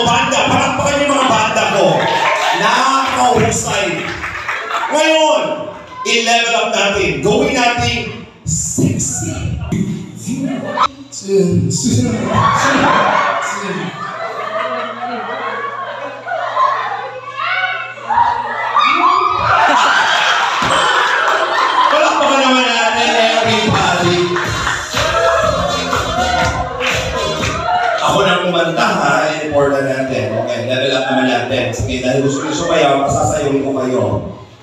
banda. Palakpakan yung mga banda ko. Nakakahusay. Ngayon, i-level up natin. Gawin natin sexy. Palakpakan naman natin, everybody. Ako na kumanta ha, i-reportan natin. Okay, level up naman natin. Sige, dahil gusto ko yung sumayaw, masasayawin ko kayo.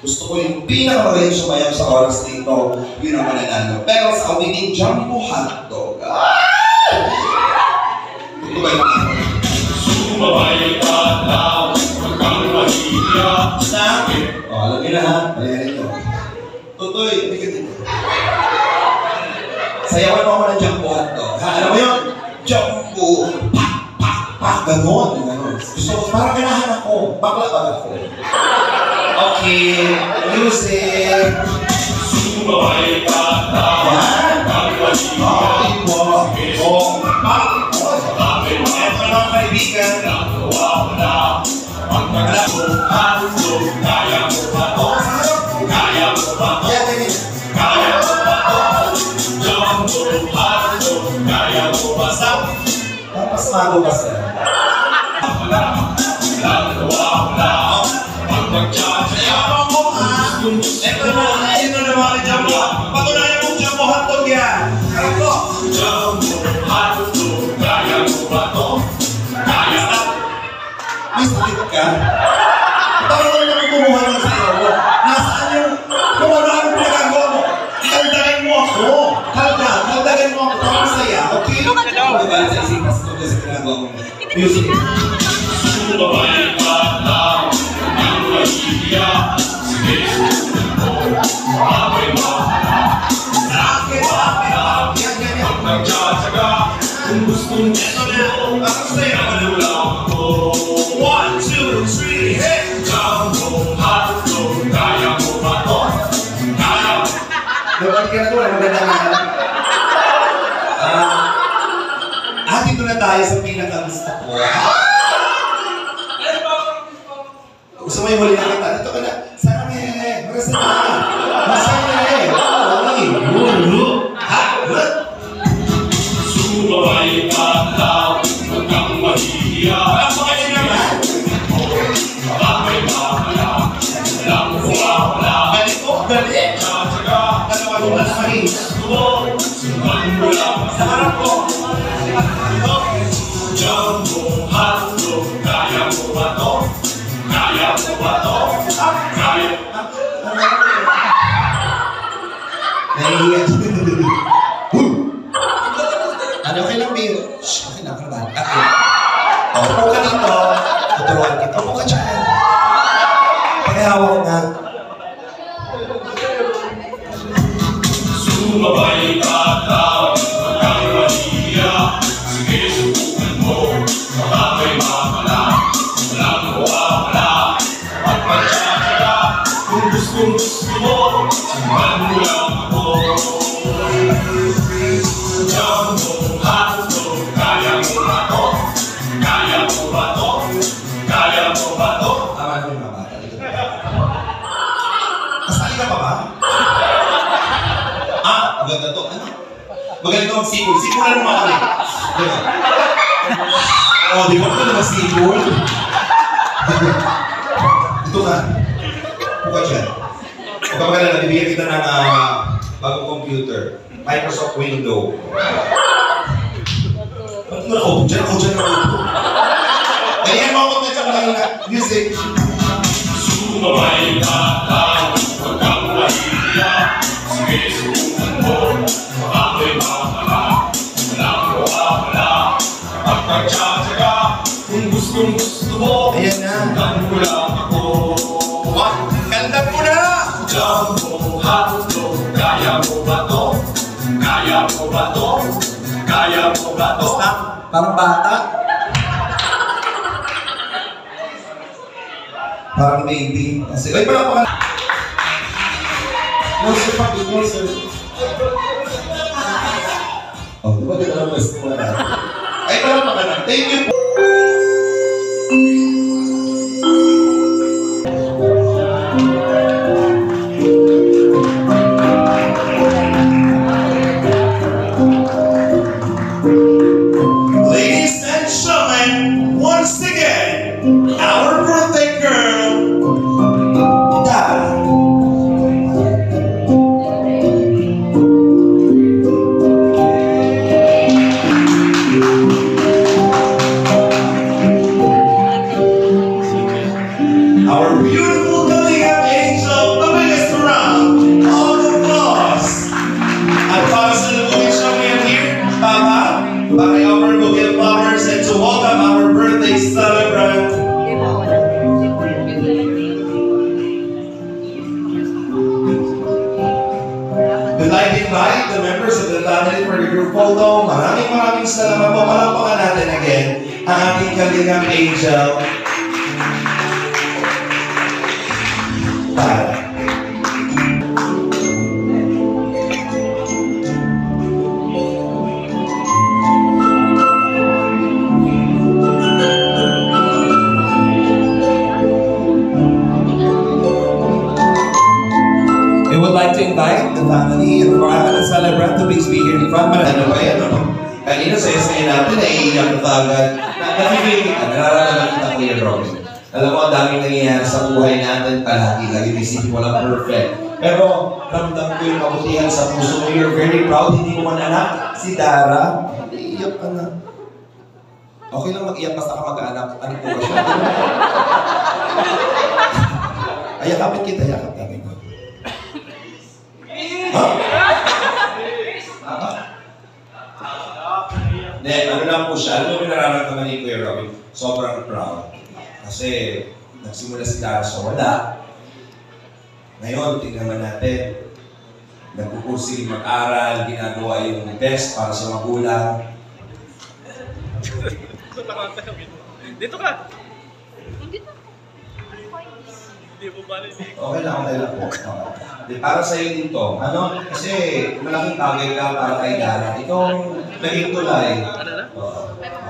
Gusto ko yung pinakamagaling sumayaw sa oras dito, yun ang mananalo. Pero sa awiting Jumbo Hotdog, ito ba yung sumabay ka daw, huwag kang mahihiya sa akin. O, alam nyo na ha, mayayarin nyo. Tutoy, hindi ka dito. Sayawan mo ako ng Jumbo Hotdog. Ha, alam mo yun? Jumbo, pak, pak, pak, gano'n. Gusto ko, parang ganahan ako. Bakla ba ako? Okay, music. Sumabay ka daw, huwag kang mahihiya. Oh, pak, ito na mga kaibigan. Nagawa mo na, ang naglago, kaya mo ba to? Kaya mo ba to? Kaya mo ba to? Jumbo, hotdog, kaya mo ba to? Tapos mago ka sir. Nagawa mo na, ang magtsatsayaw mo ha. Ito na, ito na mga Jumbo. Patunayan mong Jumbo hotdog yan. Ito. Jumbo hotdog, kaya mo ba to? Kaya mo. May sakit ka? Parang ano naman kumuha ng sayo mo? Nasaan yung kung ano ang pinagagawa mo? Kaldagan mo ako. Kaldagan mo ako. Parang masaya. Okay? Diba? Sa isipan sa tuloy sa pinagawa mo. Music. Sumabay ka lang, ang mahihiya. Sige, susunod mo. Abay mahala. Sakit, ang nagtsatsaga. Kung gusto nito na, bakit sa'yo malulang ako? 1, 2, 3, hey! Jumbo hotdog, kaya mo ba to? Kaya mo. Dapat ka na to, maganda nga. Dito na tayo sa pinakagusto ko. Gusto mo yung huli na kita? Dito ka na. Sarang eh. Marasa na. Masaya eh. Sumabay ka lang, huwag kang mahihiya. Bakit naman? Abay mahala, walang wala. Balik ko, balik. Tsatsaga, nalaman na mahin. Suman mo lang sa harap ko. Jumbo hotdog, kaya mo ba to? Kaya mo ba to? Kaya. Nahihiya. Ano kayo lang, Bill? Shhh, okay lang, karban. O, upo ka dito. Tuturuan kita. Upo ka dyan. Pagkahawak na. Sumabay ka daw, huwag kang mahihiya. Sige, subukan mo. Abay mahala. Walang wala. At magtsatsaga. Kung gusto mo, suman mo lang ako. Jumbo hotdog, kaya mo ba to? Kaya mo ba to? Kaya mo ba to? Tama ko yung mga bata. Kasali ka pa ba? Maganda to. Ano? Magaling ko mag-sipol. Sipulan mo ako eh. Diba? O, di ba ito na mag-sipol? Ito ka. Buka dyan. Huwag ka maganda, bibigyan kita ng bagong computer. Microsoft Windows. Ba't mo ako? Diyan ako. Ganyan mo ako na dyan lang na music. Sumabay ka lang, huwag kang mahihiya. Sige, subukan mo. Ako'y mahala. Walang wala. At magtsatsaga. Kung gusto mo. Ayan na. Sundan mo lang ako. Kandan mo na! Jumbo hotdog, kaya mo ba to? Kaya mo ba to? Kaya mo ba to? Basta, parang bata. Parang baby. Kasi, ay, pala pa ka. Monster pa, monster. Oh, di ba ganda naman mas mo na? Ay, pala pa ka na. Thank you po. Our birthday girl, Dara. Our beautiful Kalingap angel, the biggest around, all the applause. And para sa recognition we have here, Papa, paki-offer bouquet of flowers and to welcome our birthday celebrant. We'd like to invite the members of the family for the group photo. Maraming salamat po. Palakpakan natin again ang ating Kalingap angel. We would like to invite the family and the celebrant to please be here in front. Ano ba yan? Kanina sa isa natin, naiiyak na agad. Nafe-feel kita, nararamdaman kita, Kuya Robin. Alam mo, ang daming nangyayari sa buhay natin palagi. Lagi isipin mo lang perfect. Pero, ramdam ko yung kabutihan sa puso mo. You're very proud. Hindi mo man anak. Si Dara, iiyak ka na. Okay lang mag-iyak basta ka mag-anak. Ano po ba siya? Ayakapin kita, ayakapin ko. Ano lang po siya. Ano mo nararamdaman ni Kuya Robin? Sobrang proud. Kasi nagsimula si Dara sa wala. Ngayon, tingnan natin. Nagpupursige mag-aral, ginagawa yung best para sa magulang. Dito ka! Okay lang po. Para sa iyo din to. Ano? Kasi malaking bagay ka para kay Dara. Itong naging tulay.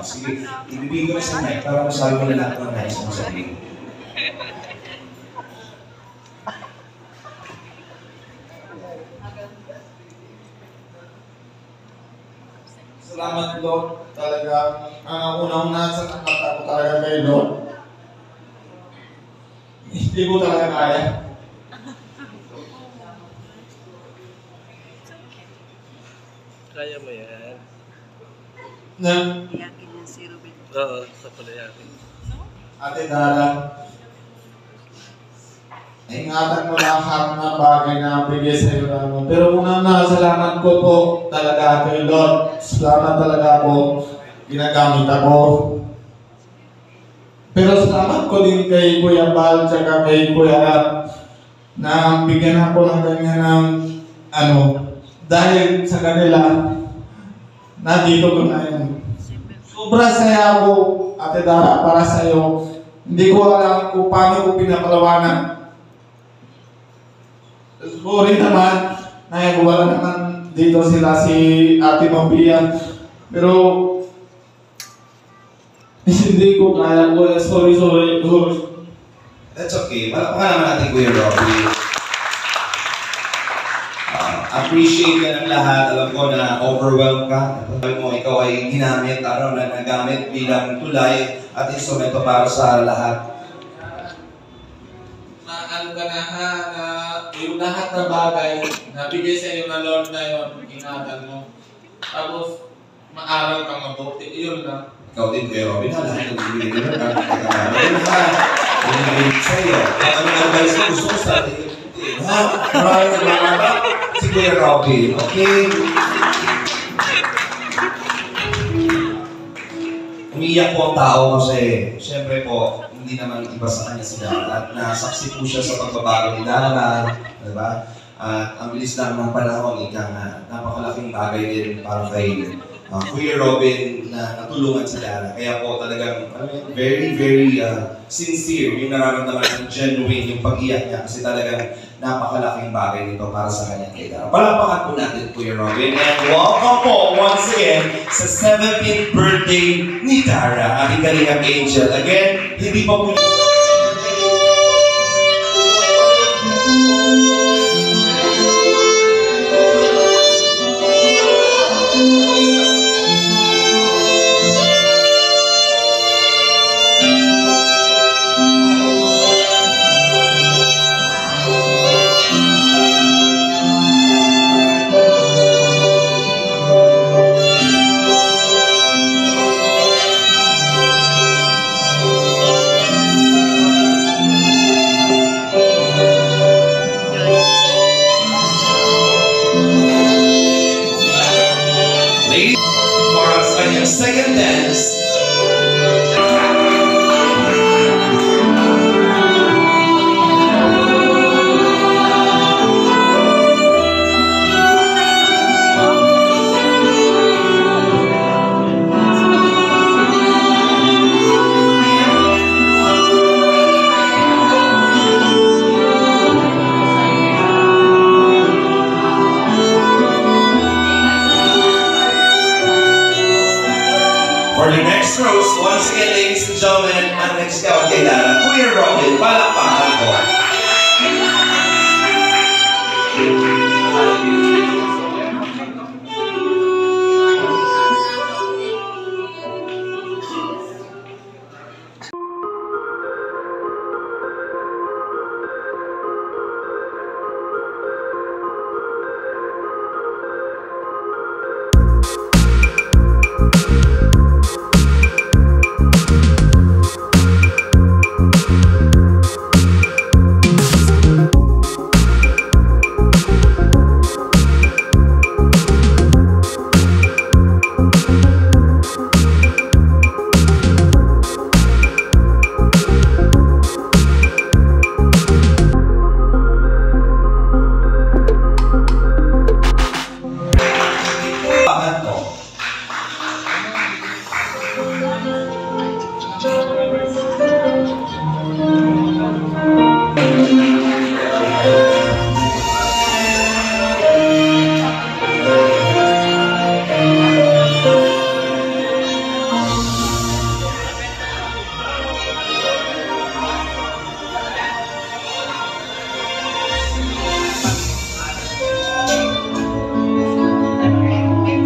Sige, ibibigay ko na sa mic para masabi mo na lahat ng nais mo sabihin. Salamat Lord. Talaga, unang-una sa nakata ko talaga kay Lord. Hindi ko talaga kaya. Kaya mo yan. Iyakin yung si Ruben. Oo, sa palayakin. Ate Dara, ingatan mo lahat ng bagay na bigay sa iyo namin. Pero una salamat ko po talaga kay Lord. Salamat talaga po. Ginagamit ako. Pero salamat ko din kay Kuya Bal at kay Kuya Rat na bigyan ako ng ganyan ng dahil sa kanila nandito ko na yun. Sobrang saya ako, Ate Dara, para sa iyo. Hindi ko alam kung paano ko pinapalawanan. Sorry naman, wala naman dito sila si Ate Mabia. Pero hindi ko kaya ko. Sorry. That's okay. Palakpakan naman natin Kuya Robby. Appreciate ka ng lahat. Alam ko na overwhelmed ka. Alam mo, ikaw ay ginamit, nagamit bilang tulay at instrumento para sa lahat. Ano ka na yung lahat na bagay na bigay sa iyo na Lord na yun, ingatan mo. Tapos, maaral ka mabuti. Iyon lang. Ikaw din, Kuya Robby, na lahat ng bibigay ko na binibigay sa iyo. Anong advice mo gusto ko sa atin? Maraming salamat si Kuya Robby. Okay? Umiiyak po ang tao kasi siyempre po, hindi naman iba sa kanya si Dara. At nasaksi po siya sa pagbabago ni Dara. Diba? At ang bilis lang ng panahon, napakalaking bagay din para kay Kuya Robin na natulungan si Dara. Kaya po talagang very sincere yung nararamdaman ng genuine yung pag-iyak niya kasi talagang napakalaking bagay nito para sa kanya kay Dara. Palakpakan po natin Kuya Robin and welcome po once again sa 17th birthday ni Dara, ating Kalingap Angel. Again, hindi pa po Scout kay Dara, Kuya Robin, palakpakan ko.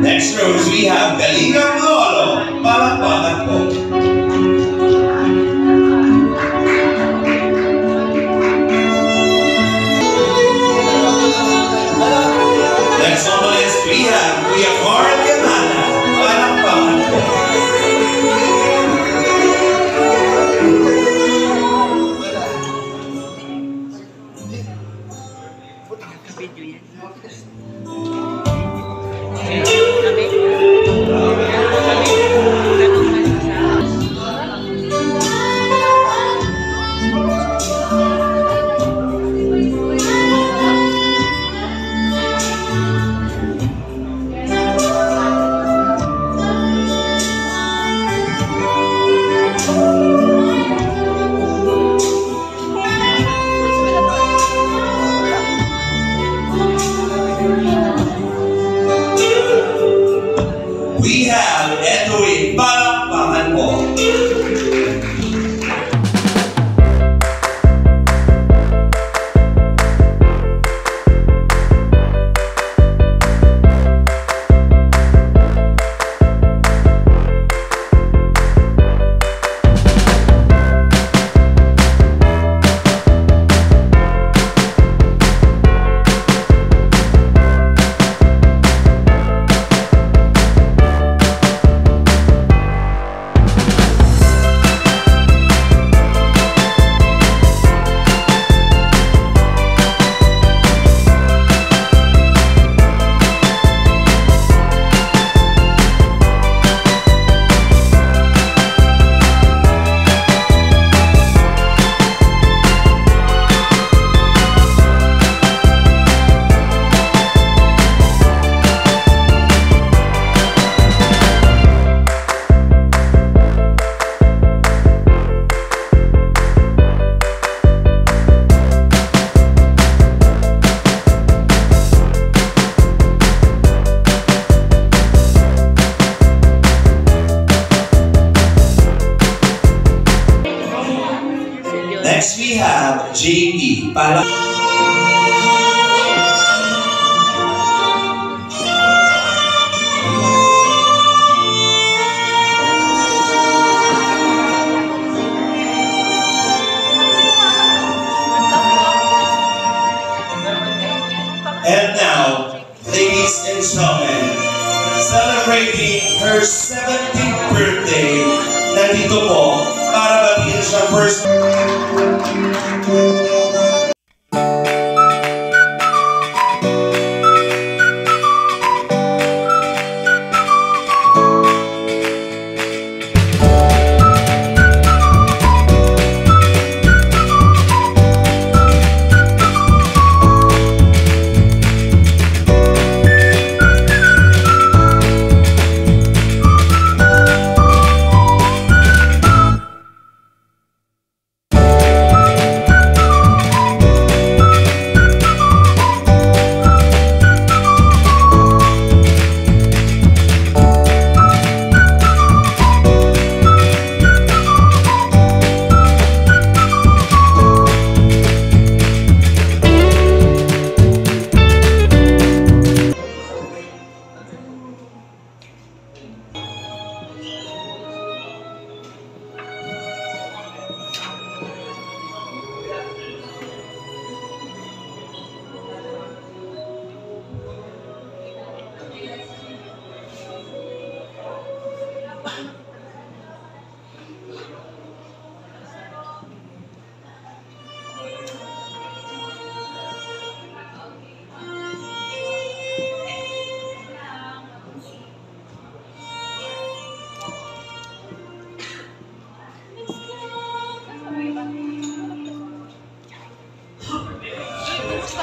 Next rows, we have Galingam Lolo, palakpakan po. Next on the list, we have Kuya Carl Gamana, palakpakan po. We have Edwin, palakpakan po. Next we have JP, palakpakan. And now, ladies and gentlemen, celebrating her 17th birthday, nandito po para batiin siya first.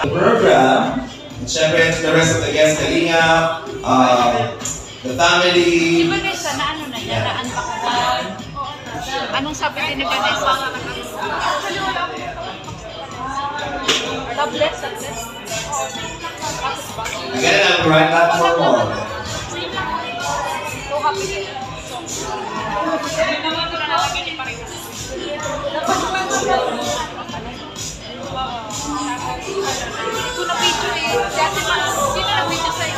program. And syempre, to the rest of the guests, Kalinga, the family. Di ba Vanessa, na ano na yan? Na-unpack na? Anong sabi din ni Vanessa? Tablets. Again, I'm right back for more. So happy din. Ito na video eh. Dati man, sino na video sa'yo?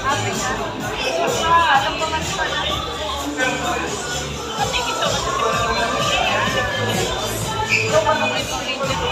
Happy na. Alam ko man pa na. Thank you so much. Ito pa na may pang-video.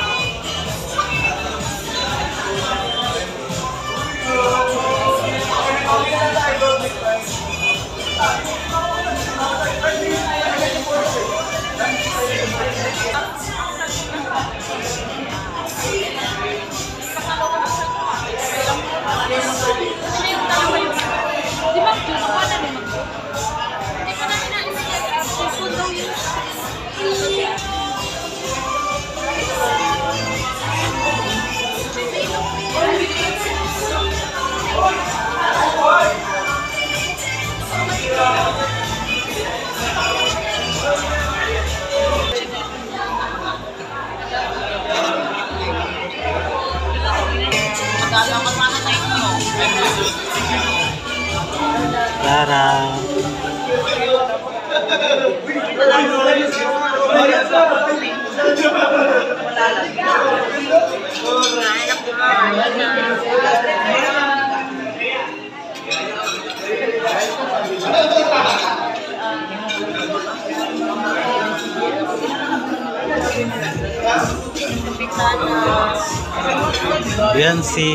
Di ba, kinuha na naman ko? Hindi pa namin na-isip. Susunod daw yun. Tara. Beyonce.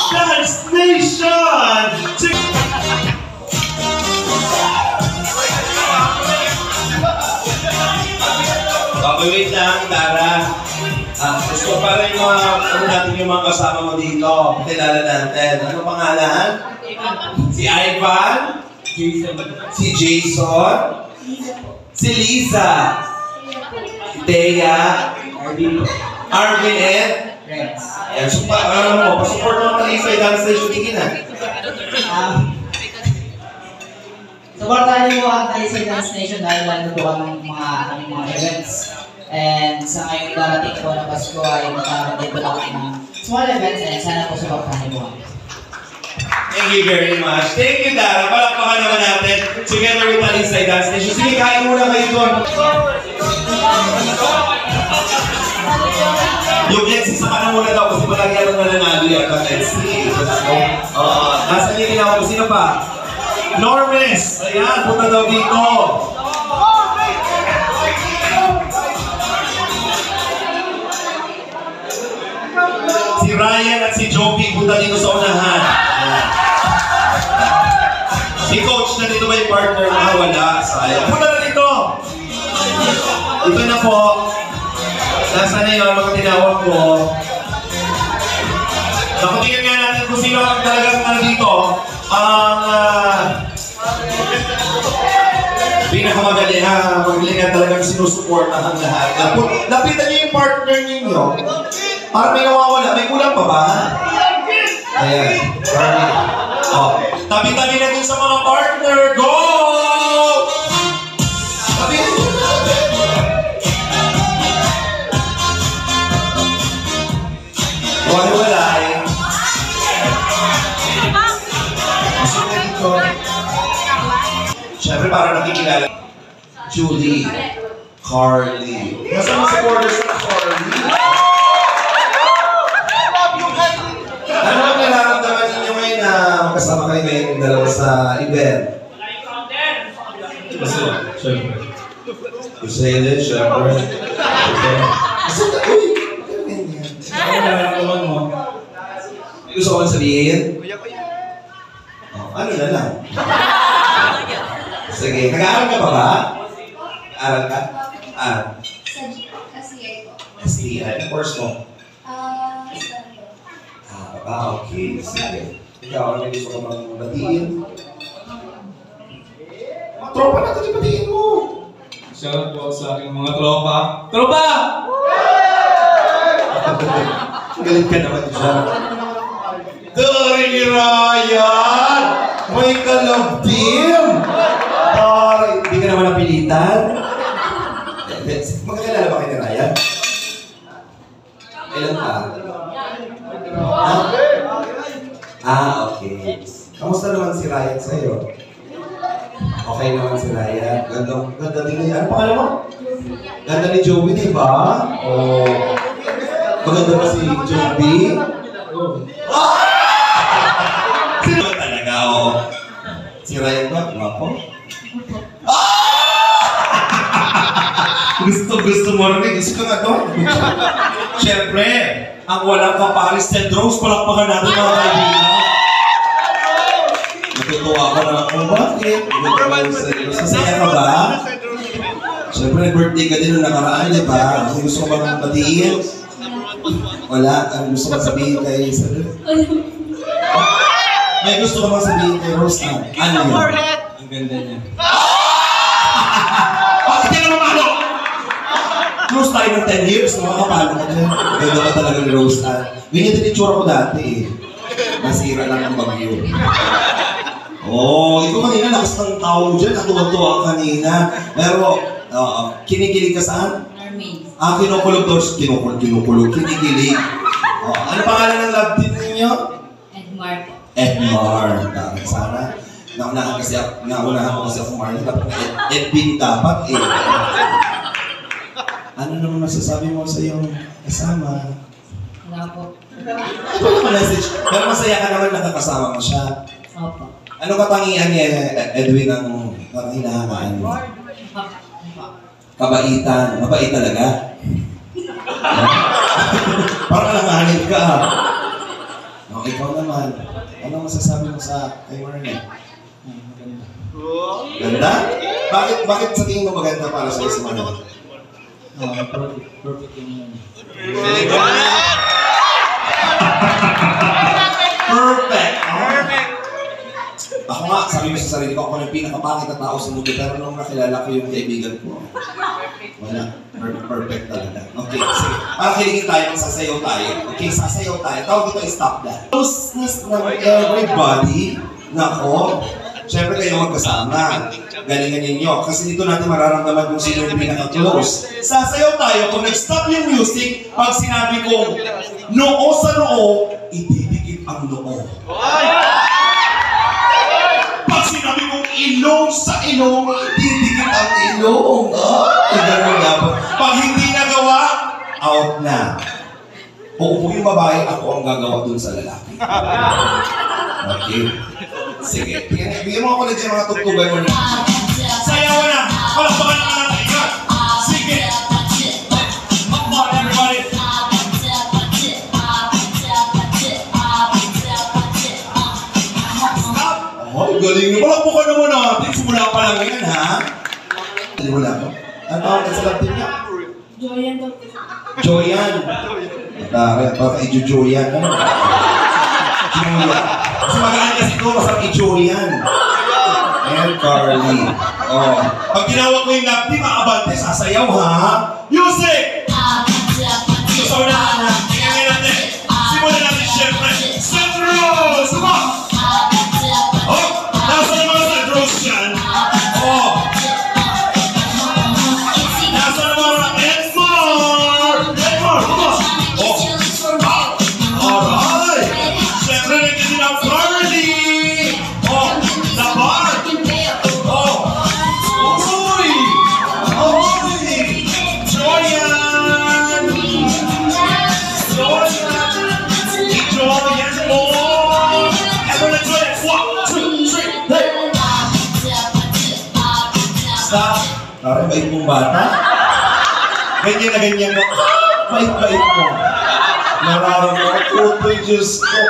Dance Nation! Okay, wait lang, Tara. Gusto pa rin ano natin yung mga kasama mo dito. Kilala natin. Ano pangalan? Si Ivan? Si Jason? Si Lisa? Si Thea? Arvin and? Ayan, so pa-support naman kayo sa Dance Nation. Tingin na. Supportahan niyo po ang Talisay Dance Nation dahil lalo po ang aming mga events. And sa ngayong darating po na Pasko ay magkakaroon din po kami ng small events and sana po supportahan niyo po kami. Thank you very much. Thank you, Dara. Palakpakan naman natin together with Talisay Dance Nation. Sige, kain muna kayo doon. Yung Lexi sa kanan muna daw kasi palagi yan ang nananalo yan. Lexi. Nasaan yung ginawa ko? Sino pa? Normes! Ayan, punta daw dito. Si Ryan at si Joby punta dito sa unahan. Ayan. Si Coach na dito may partner na wala. Sayang. Punta na dito! Ito na po. Nasaan na yun? Mga tinawag ko. Nakutingin nga natin kung sino ang talagang dito. Ang pinakamagaling na talagang sinusuportahan lahat. Lapitan niyo yung partner ninyo. Para may nawawala. May kulang pa ba? Ayan. Tabi-tabi natin sa mga partner. Go! Tabi! Wala-walay. Siyempre, parang nakikilala. Julie. Carly. Nasaan ang supporters ng Carly? Ano ang nararamdaman ninyo ngayon na makasama kayo ngayon yung dalawa sa event? Siyempre. Gusto nyo din, siyempre. Gusto nyo, uy! Ano ang nararamdaman mo? May gusto ko lang sabihin? Ano na lang? Sige, nag-aaral ka pa ba? Nag-aaral ka? Sa STI po. STI, ano course mo? Okay, sige. Ikaw, ano gusto ko mang batiin? Mga tropa natin yung batiin mo! Shoutout po sa aking mga tropa. Tropa! Galit ka naman dyan. Dari ni Ryan! May ka-love team! Hindi ka naman napilitan? Magkakilala ba kayo ni Ryan? Kailan ka? Okay. Kamusta naman si Ryan sa'yo? Okay naman si Ryan. Ganda din niya. Ano pangalan mo? Ganda ni Joey, di ba? Maganda ba si Joey? Sino ba talaga, Si Ryan ba? Guwapo? Gusto mo rin. Gusto ka nga to. Siyempre, ang walang kaparis syndromes, palakpakan natin mga kaibigan. Natutuwa ako na, bakit? Masaya ka ba? Siyempre, nag-birthday ka din nung nakaraan, di ba? Ano gusto ko bang batiin? Wala? Ano gusto ko sabihin kay Isabel? May gusto ko bang sabihin kay Rose? Ano yun? Ang ganda niya. Bakit yan naman ano? Close tayo ng 10 years, nakakapalo ka dyan. Ganda ka talaga ni Rose Ann. Ganyan din itsura ko dati eh. Nasira lang ang bagyo. Ikaw kanina, lakas ng tao mo dyan. Natuwa-tuwa kanina. Pero, kinikilig ka saan? Mermaid. Kinukulog daw. Kinukulog. Kinikilig. Ano pangalan ng love team ninyo? Edmar. Edmar. Sana. Naunahan ko kasi ako Marlon. Dapat Edwin dapat eh. Ano naman masasabi mo sa iyong kasama? Wala po. Ito yung message. Pero masaya ka naman nakakasama mo siya. Opo. Ano katangian niya, Edwin, ang hinahangaan mo? Kabaitan. Mabait talaga. Parang nanganib ka. Ikaw naman. Ano masasabi mo sa kay Marlon? Ganda? Bakit sa tingin mo maganda para sa si Marlon? Perfect yung yun. Perfect! Ako nga, sabi ko sa sarili ko, ako yung pinakapangit na tao sa mundo, pero nung nakilala ko yung kaibigan ko, wala. Perfect talaga. Okay, sige. Para kiligin tayo, magsasayaw tayo. Okay, sasayaw tayo. Tawag ito, stop that. Closeness ng everybody, nako, syempre kayo magkasama. Galingan ninyo. Kasi dito natin mararamdaman kung sino yung pinaka-close. Sasayaw tayo, kung nag-stop yung music, pag sinabi kong noo sa noo, itidikit ang noo. Pag sinabi kong ilong sa ilong, itidikit ang ilong. Ganun dapat. Pag hindi nagawa, out na. Kung yung babae, ako ang gagawa dun sa lalaki. Okay. Sige. Bigyan mo ako na dyan mga tugtugay mo na. Sayawan na! Palakpakan na natin! Ingat! Sige! Come on, everybody! Stop! Galing na. Palakpakan naman natin. Simula pa lang yan, ha? Simula ko. Ano tawag ka sa laptop niya? Joyan daw. Joyan. Baka i-Joyan. Ano? Julia. Kasi magaan kasi ito, masarap i-Joyan. And Carly. Pag tinawag ko yung love team, maabante, sasayaw ha? Music! So, unahan na. Tingnan natin. Simulan natin syempre. Centros! Come on! Nasa na mga Centros dyan? Nasa na mga Edmar! Edmar, come on! Alright! Syempre, nagkasi ng Carly! Laban! Uy! Joyan! Joyan mo! Eto na Joyan! 1, 2, 3, hey! Stop! Parang bait mong bata. Ganyan na ganyan mo. Bait-bait mo. Nararamdaman ko, Diyos ko.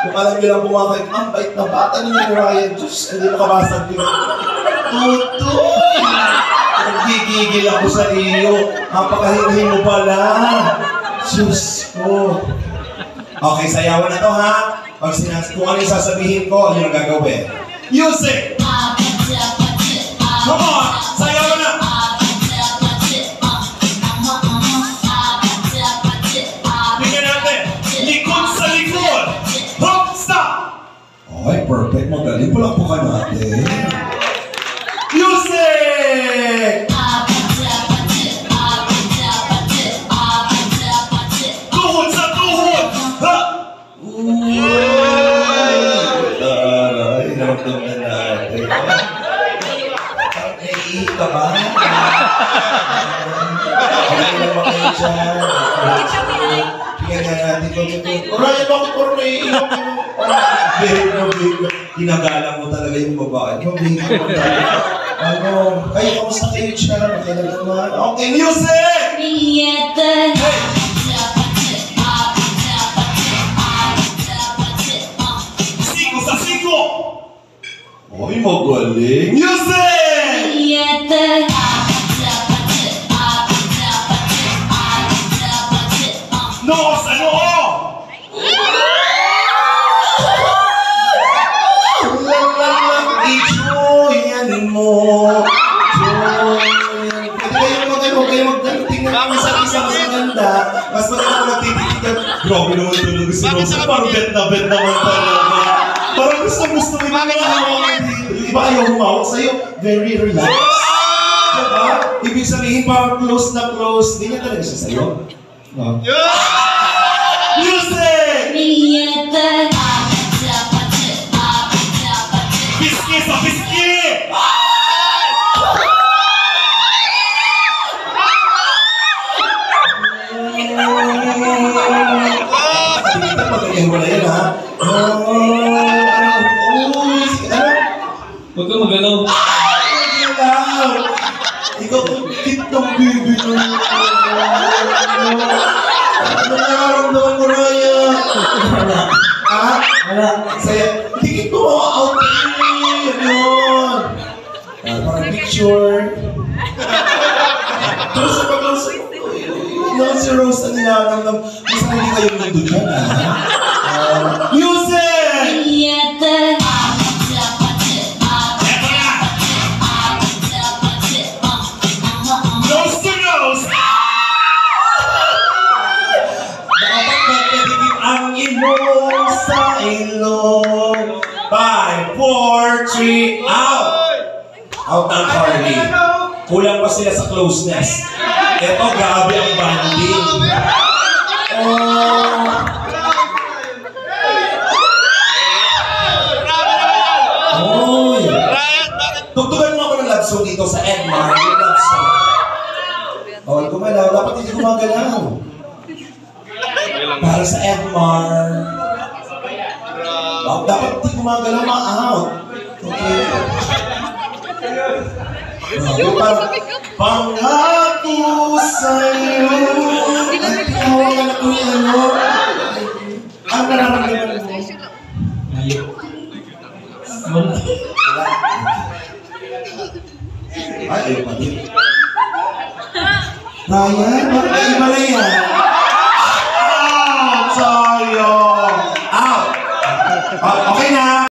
Kung alam nyo lang bumakay, ang bait na bata niya ni Ryan. Diyos, hindi makabasag yun. Tutoy! Nagigigil ako sa iyo. Napakahingi mo pala. Diyos ko. Okay, sayawan na to ha. Kung ano yung sasabihin ko, ano yung gagawin. Music! Come on! Sayawan na! Tingnan natin. Likod sa likod. Hop! Stop! Okay, perfect. Magaling. Palakpakan natin. Music! Tuhod sa tuhod! Ha! Taray, naramdaman natin. Naiihi ka ba? Okay lang ba kayo dyan? Tingnan natin ko. Ryan, bakit ko rin naiihi ako? Babe. Ginagalang mo talaga yung babae. Babe. Kayo, kamusta kayo dyan? Okay, music! Siko sa siko! Oy, magaling. Music! Nos, ano? Ichoyan mo. Huwag kayo magdating na isa-isa mas maganda. Mas maganda ko nagtititig. Grabe naman ito nung gusto mo. Parang bet naman talaga. Parang gusto mo yung mga hawak dito. Iba ayaw humawak sa'yo. Very relaxed. Diba? Ibig sabihin parang close na close. Hindi niya talaga siya sa'yo. No? Music! Piski sa piski! Pagkakaya mo na yan, ha? Huwag ka magalaw. Ikaw ang cute ng baby mo. Ano nararamdaman mo, Raya? Ha? Wala. Saya. Tingin ko mga out. Yun. Parang picture. Pero sa pag-close, naman si Rose ang nilaramdam. Mas hindi kayong nandun dyan, ha? Music! Nose to nose! Dapat magkadikit ang ilong sa ilong. 5, 4, 3, out! Out ang Carly. Kulang pa sila sa closeness. Ito, grabe ang banding. Oh! Tugtugan mo ako ng love song dito sa Edmar. Yung love song. Bawal gumalaw. Dapat hindi gumagalaw. Para sa Edmar. Dapat hindi gumagalaw ma-out. Okay. Pangako sa'yo. Ay, pinawalan ako yung ano. Ang nararamdaman mo. Ngayon. Wala. Ay, ayaw pa din. Ryan, bakit ay iba na yan? Out! Sayang! Out! Okay na!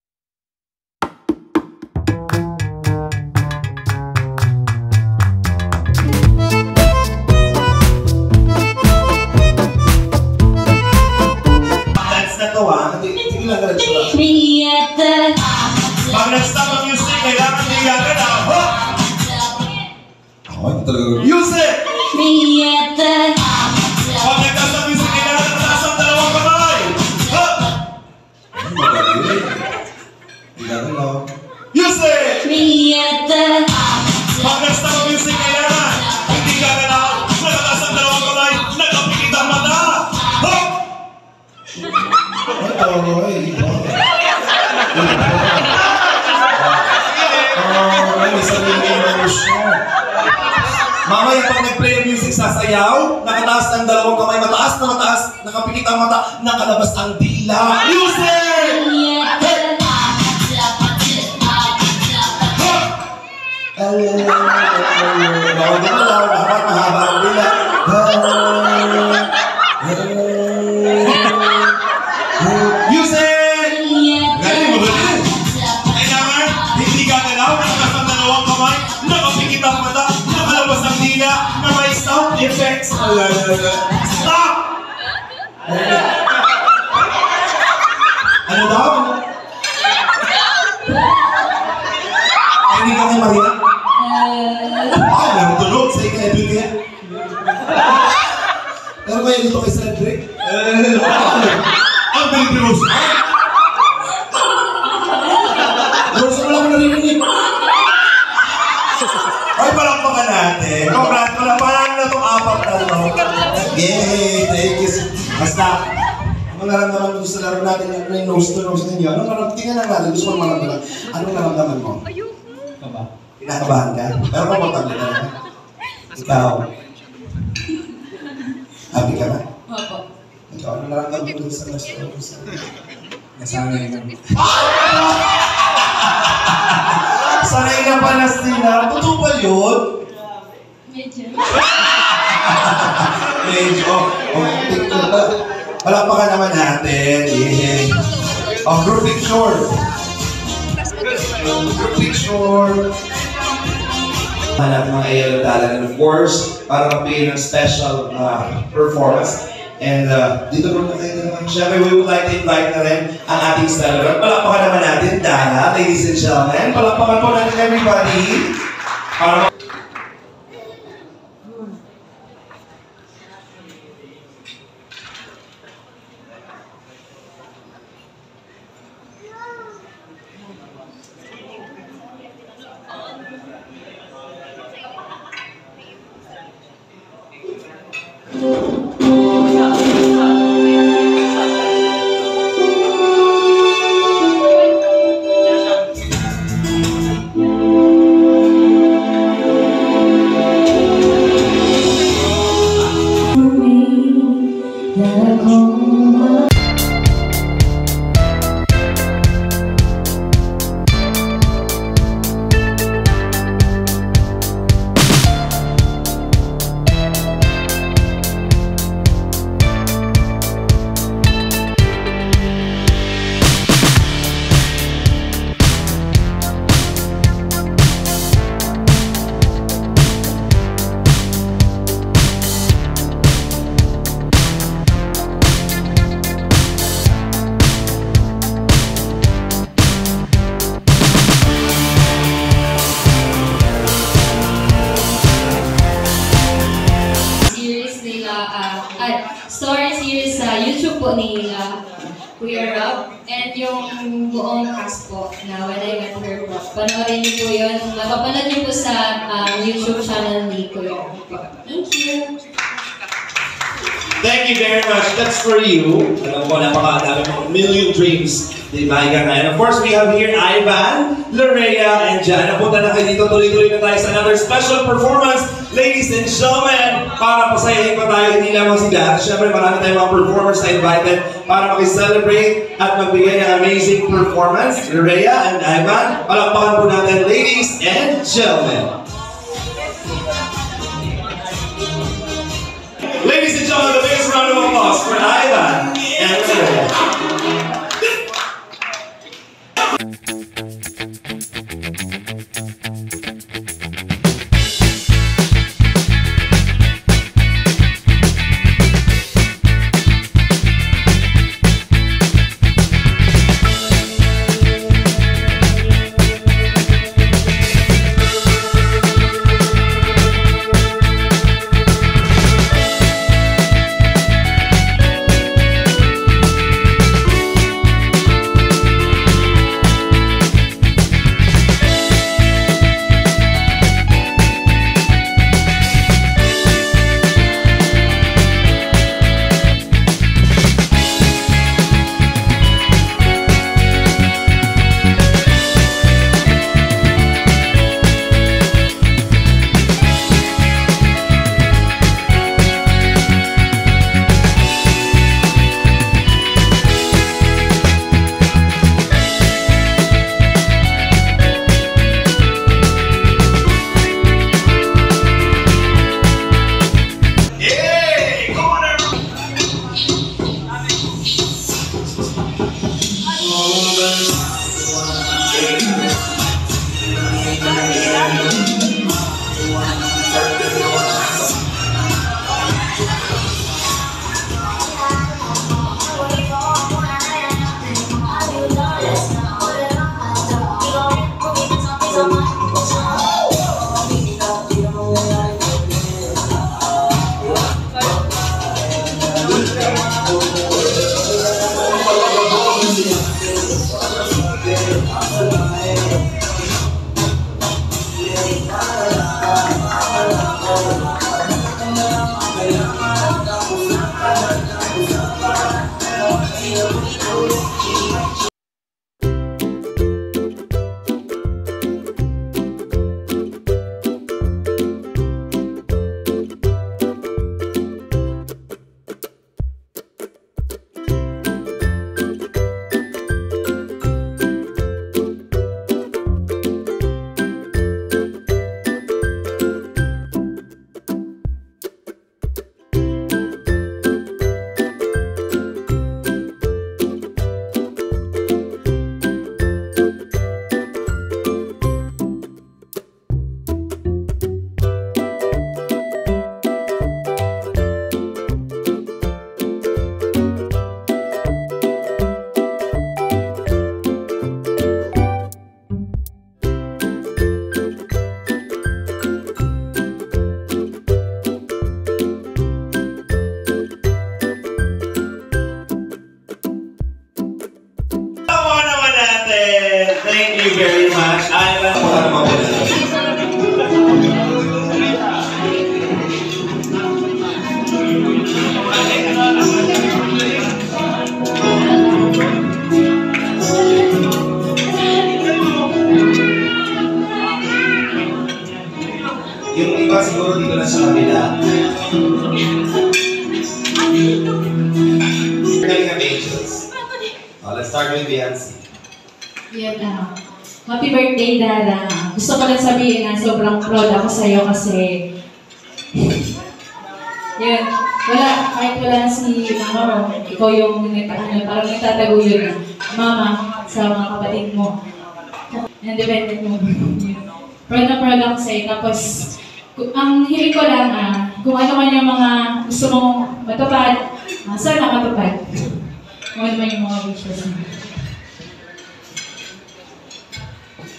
Dance na to, ha? Sige lang, dance na. Pag nag-stop ang music, kailangan niyagan na. Ako, ito talaga. Music! Pag nag-stop ang music, kailangan nataas ang dalawang kamay. Ay, magaling. Kailangan na. Music! Pag nag-stop ang music, kailangan hindi ka galaw. Nataas ang dalawang kamay. Nagkapikit ang mata. Ito, iba. May sariling emotion. Mamaya pag nag-play ang music, sasayaw, nakataas ng dalawang kamay, mataas na mataas, nakapikit ang mata, nakalabas ang dila. Music! Bawal din mo lang, dapat mahaba ang dila. Music! Galing mo ba din? Kailangan, hindi gagalaw, nakataas ang dalawang kamay, nakapikit ang mata, nakalabas ang dila, na may sound effects. Stop! Ano daw? Ay, hindi ka kay Maria? Ah, nagtulog sa ika-everything. Pero kaya dito kay Cedric? Ang galing ni Rose. Rose, wala ko narinig. Ay, palakpakan natin. Congrats, palakpakan na itong apat na ito. Yay, thank you. Basta, anong naramdaman mo sa laro natin yung nose to nose ninyo? Anong naramdaman? Tingnan lang natin, gusto mo maramdaman. Anong naramdaman mo? Kaba. Kinakabahan ka? Pero komportable ka na. Ikaw. Happy ka na? Opo. Ikaw, ano naramdaman mo dun sa nose to nose? Nasanay lang. yun? Medyo. Medyo. Palakpakan naman natin. Yeah. Group picture. Group picture. Hanap mga AL talent. And of course, para magbigay ng special performance. And dito po na kayo naman. Siyempre, we would like to invite na rin ang ating celebrant. Palakpakan naman natin, Dana, ladies and gentlemen. Palakpakan po natin everybody. Para story series sa YouTube po ni Kuya Rob and yung buong cast po na When I Met Her po. Panoorin niyo po yun. Mapapanood niyo po sa YouTube channel ni Kuya Rob po. Thank you! thank you very much. That's for you. Alam ko, napakadami mga million dreams. Diba? And of course, we have here Ivan, Lorea, and Jan. Napunta na kayo dito. Tuloy-tuloy na tayo sa another special performance. Ladies and gentlemen, para pasayahin pa tayo, hindi lamang si Dad. Siyempre, marami tayong mga performers na invited para makiselebrate at magbigay ng amazing performance. Lorea and Ivan, palakpakan po natin, ladies and gentlemen. Ladies and gentlemen, the biggest round of applause for Ivan and Lorea. much. Ay, po na naman po na. Yung iba siguro dito na sa kabila. Kalinga Angels. Let's start with Beyonce. Yan, happy birthday, Dada. Gusto ko lang sabihin na sobrang proud ako sa'yo kasi yun, kahit wala na si mama mo, ikaw yung parang nagtataguyod mama sa mga kapatid mo. Independent mo. Proud na proud ako sa'yo. Tapos, ang hiling ko lang kung ano man yung mga gusto mong matupad, sana matupad. Kung ano man yung mga wishes mo.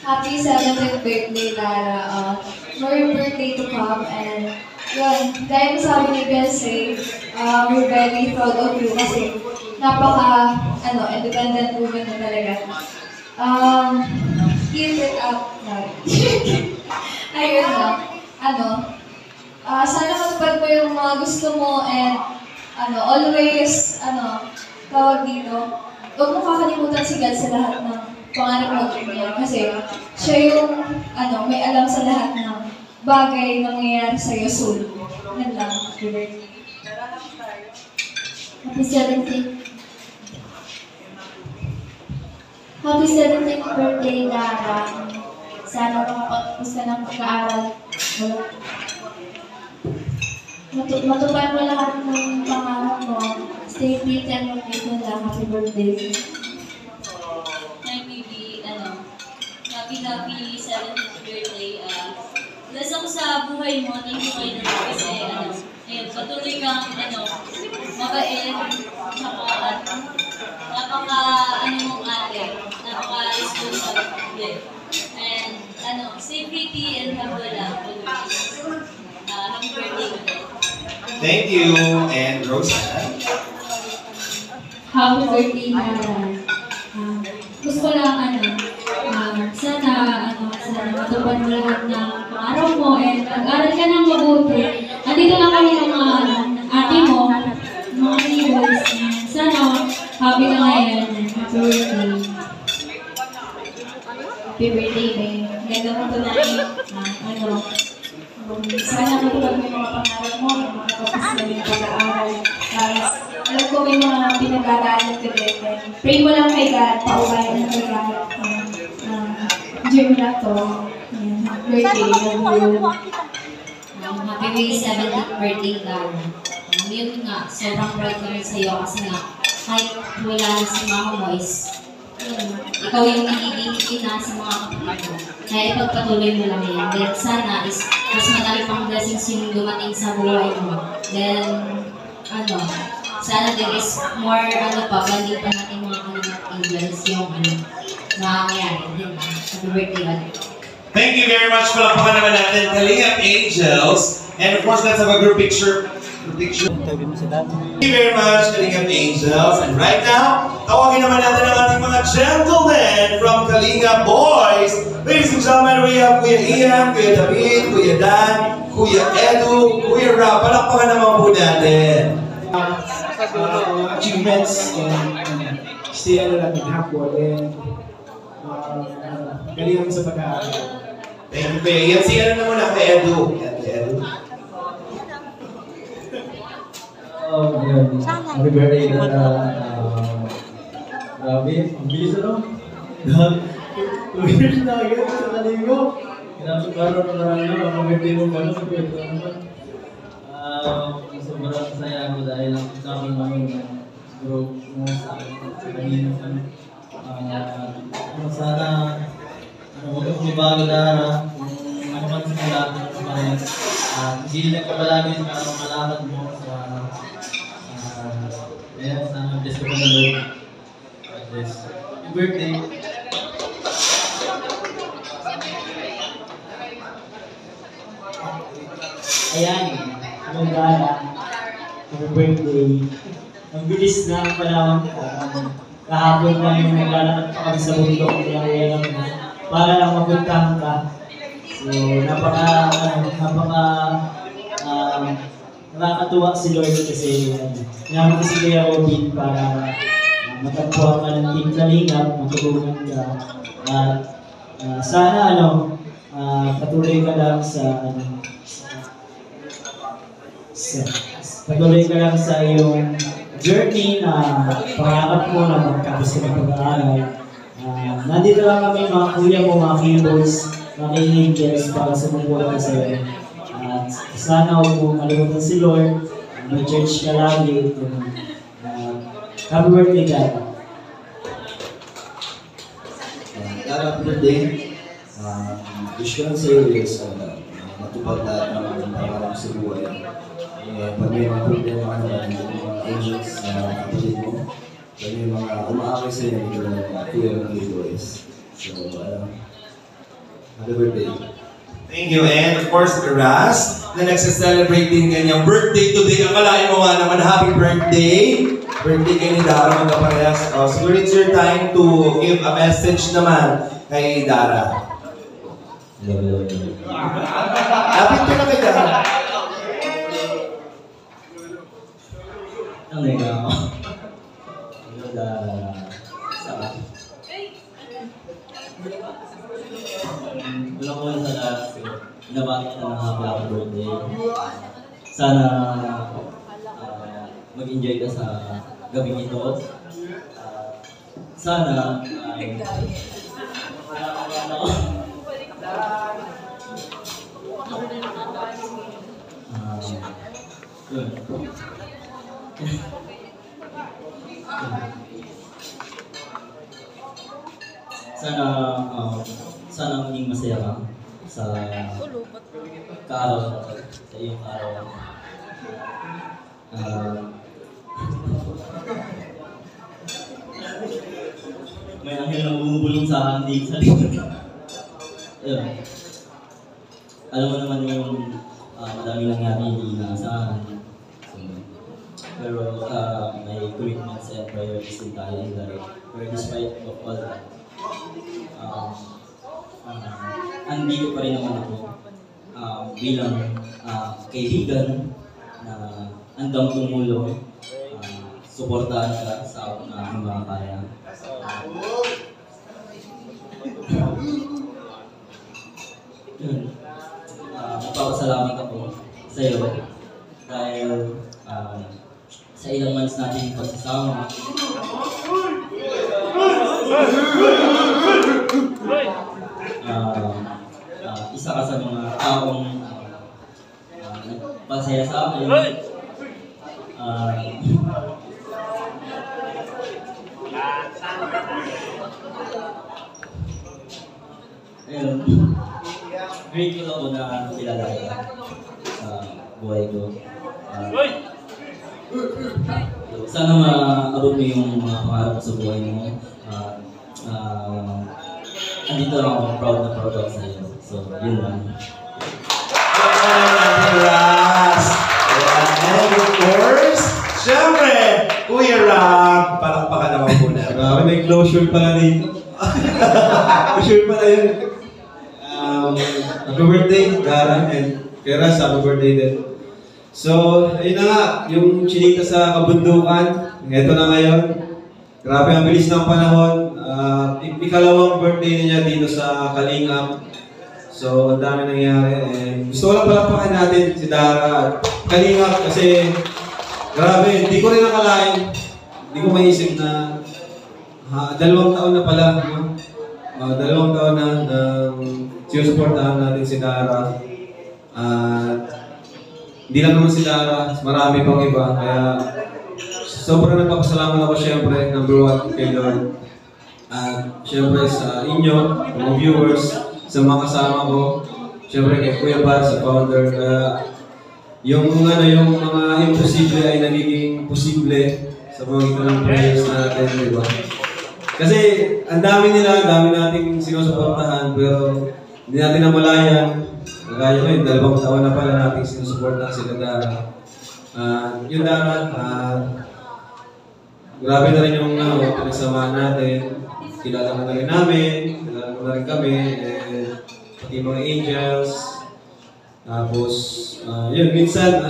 Happy 7th birthday, Lara. More birthday to come, and yun, dahil sabi ni Beyonce, we're very proud of you kasi independent woman na talaga. Keep it up. Ayun na. Sana matupad mo yung mga gusto mo and always, tawag dito, huwag mo kakalimutan si God sa lahat ng pangarap mo niya kasi siya yung may alam sa lahat ng bagay na nangyayari sa'yo soon. Yan lang. Happy 17th. Happy 17th birthday, Lara. Sana makapagpus ka ng pag-aaral. Matupad mo lahat ng pangarap mo. Stay fit and mag-fit na lang. Happy birthday. Happy 17th birthday. Bless ako sa buhay mo. Thank you kayo na kasi ayun, patuloy kang mabait, mong ate, napaka-responsible. And stay pretty and have a love always. Happy birthday. Thank you. And Rosa. Happy birthday, Nara. Gusto lang, sana matupad mo lahat ng pangarap mo and mag-aral ka ng mabuti. Andito lang kami ng mga ate mo, mga neighbors. Sana happy ka ngayon. Happy birthday. Happy birthday, babe. Ganda mo ito na sana matupad mo yung mga pangarap mo, yung mga kapos na yung pag-aaral. Tapos, alam ko may mga pinag-aaral ka din. Pray mo lang kay God, paubayan na kay God. Gym na to. Happy birthday, love you. Happy 17th birthday, Lara. Yun nga, sobrang proud kami sa'yo kasi nga, kahit wala na si mama mo ikaw yung nagiging ina sa mga kapatid mo. Kaya ipagpatuloy mo lang yan. Then sana is mas madami pang blessings yung dumating sa buhay mo. Then, sana there is more, balik pa natin mga kanilang angels yung nangyayari. Happy birthday, Thank you very much. Palakpakan naman natin Kalinga Angels. And of course, let's have a group picture. Thank you very much, Kalinga Angels. And right now, tawagin naman natin ang ating mga gentlemen from Kalinga Boys. Ladies and gentlemen, we have Kuya Ian, Kuya David, Kuya Dan, Kuya Edu, Kuya Rob. Palakpakan naman po natin. Achievements and stay natin hapon and galing sa pag-aaral. Thank you, Kuya Ian. Siya na muna kay Edu. Edu. Happy birthday na grabe, ang bilis Tuwid na agad sa kaligo. Kinapagkaro na ang birthday mo pa sa pwede naman. Sobrang saya ako dahil ang kaming group mo sa kanina. Sana huwag kang mabago na ano man sa lahat ng pares. Hindi lang ka palagi sa malakad mo sa sana bless ko na Lord. Happy birthday. Ayan, ang gala. Happy birthday. Ang bilis na ang panahon. Kahapon na yung naglalakad pa kami sa bundok. para lang mapuntahan ka. So, nakakatuwa si Lord kasi naman kasi Kuya Robin para matagpuan ka ng Team Kalingap, matulungan ka. At sana patuloy ka lang sa iyong journey na pangarap mo na magkapos ka ng pag-aaral. Nandito lang kami mga kuya mo, mga heroes, mga angels para sumubuhan ka sa iyo. At sana huwag mo kalimutan si Lord, mag-church ka lagi. Happy birthday, God. Happy birthday. Wish ko lang sa iyo is matupad lahat ng pangarap sa buhay. Pag may mga problema ka naman, yung mga angels na kapatid mo, pag may mga umaakay sa iyo, ito lang mga kuya ng heroes. So, happy birthday. Thank you. And of course, Ras, na nagsa-celebrate din kanyang birthday today. Akalain mo nga naman, happy birthday. Birthday kay ni Dara, magkaparehas. So it's your time to give a message naman kay Dara. Lapit ko na kay Dara. Ano nga ako? Ano Dara? Saan? Wala ko lang sa lahat. Nabati ka ng happy birthday. Sana mag-enjoy ka sa gabing ito. Sana ay sana maging masaya ka sa kaarawan na sa iyong kaarawan. May anghel na bumubulong sa handi sa likod. Alam mo naman yung madami nangyari hindi inaasahan. Pero may commitments and priorities din tayo in life. Pero despite of all that, andito pa rin naman ako bilang kaibigan na andang tumulong, suportahan ka sa aking mga kaya. Magpapasalamat ako sa iyo dahil sa ilang months natin pagsasama. Isa ka sa mga taong nagpasaya sa akin. Ayun. Grateful ako na kilala ka sa buhay ko. Sana maabot mo yung mga pangarap sa buhay mo. Andito lang ako, proud ako sa iyo. So, yun lang. Ras! And of course, syempre, Kuya Ram, palakpakan naman po na. Grabe, may closure pala dito. Closure pala yun. Happy birthday, Dara, and kay Ras, happy birthday din. So, ayun na nga, yung chinita sa kabundukan, ito na ngayon. Grabe, ang bilis ng panahon. Ikalawang birthday niya dito sa Kalingap. So, ang dami nangyari. And gusto ko lang palakpakan natin si Dara at Kalingap kasi grabe, hindi ko rin nakalain. Hindi ko maisip na 2 taon na pala. No? 2 taon na sinusuportahan natin si Dara. Hindi lang naman si Dara, marami pang iba. Kaya sobrang nagpapasalamat ako syempre, number 1 kay Lord. At syempre sa inyo, mga viewers, sa mga kasama ko, syempre kay Kuya Bar, sa founder. Yung mga imposible ay nagiging posible sa mga ng prayers natin, di ba? Kasi ang dami nating sinusuportahan, pero hindi natin namalayan. Kaya ngayon, 2 taon na pala natin sinusuportahan sila Dara. Yung Dara, grabe na rin yung pinagsamahan natin. kilala ka na rin namin, kilala mo na rin kami, and pati mga angels. Tapos, yun, minsan,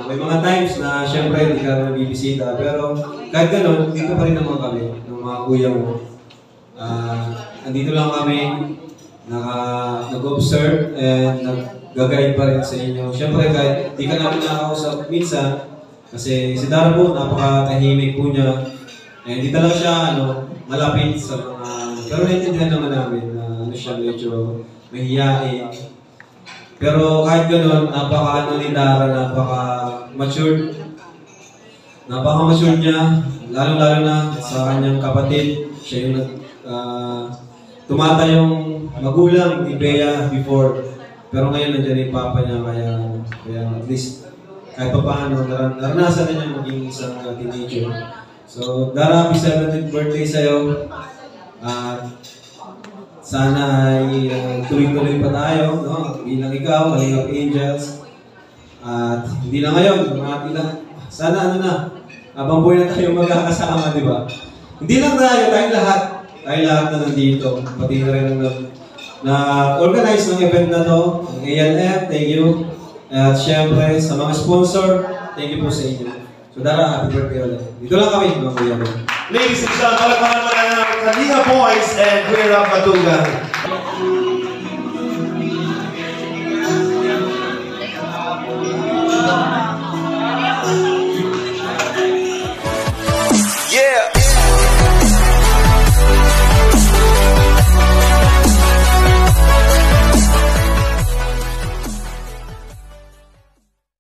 may mga times na syempre hindi ka nabibisita, pero kahit ganun, dito pa rin naman kami, ng mga kuya mo. Andito lang kami, nag-observe, and nag-guide pa rin sa inyo. Syempre, kahit di ka namin nakakausap minsan, kasi si Dara po, napakatahimik po niya. Eh, hindi talaga siya, malapit sa mga... Pero naintindihan naman namin na siya medyo mahihiyain. Pero kahit gano'n, ni Dara, napaka-matured. Napaka-matured niya, lalo-lalo na sa kanyang kapatid. Siya yung tumata yung magulang ni Bea before. Pero ngayon nandiyan yung papa niya, kaya at least kahit pa paano, naranasan na niya maging isang teenager. So, Dara, happy 70th birthday sa'yo. Sana ay tuloy-tuloy pa tayo, no? Bilang ikaw, Kalingap Angels. At hindi na ngayon, sana habang buhay na tayo magkakasama, di ba? Hindi lang tayo, tayong lahat na nandito. Pati na rin na-organize ng event na to. Ang ALF, thank you. At syempre, sa mga sponsor, thank you po sa inyo. So Dara, happy birthday ulit. Dito lang kami, mga kuya mo. Ladies and gentlemen, palakpakan mo na ng Kalingap Boys and Kuya Rob Matugan.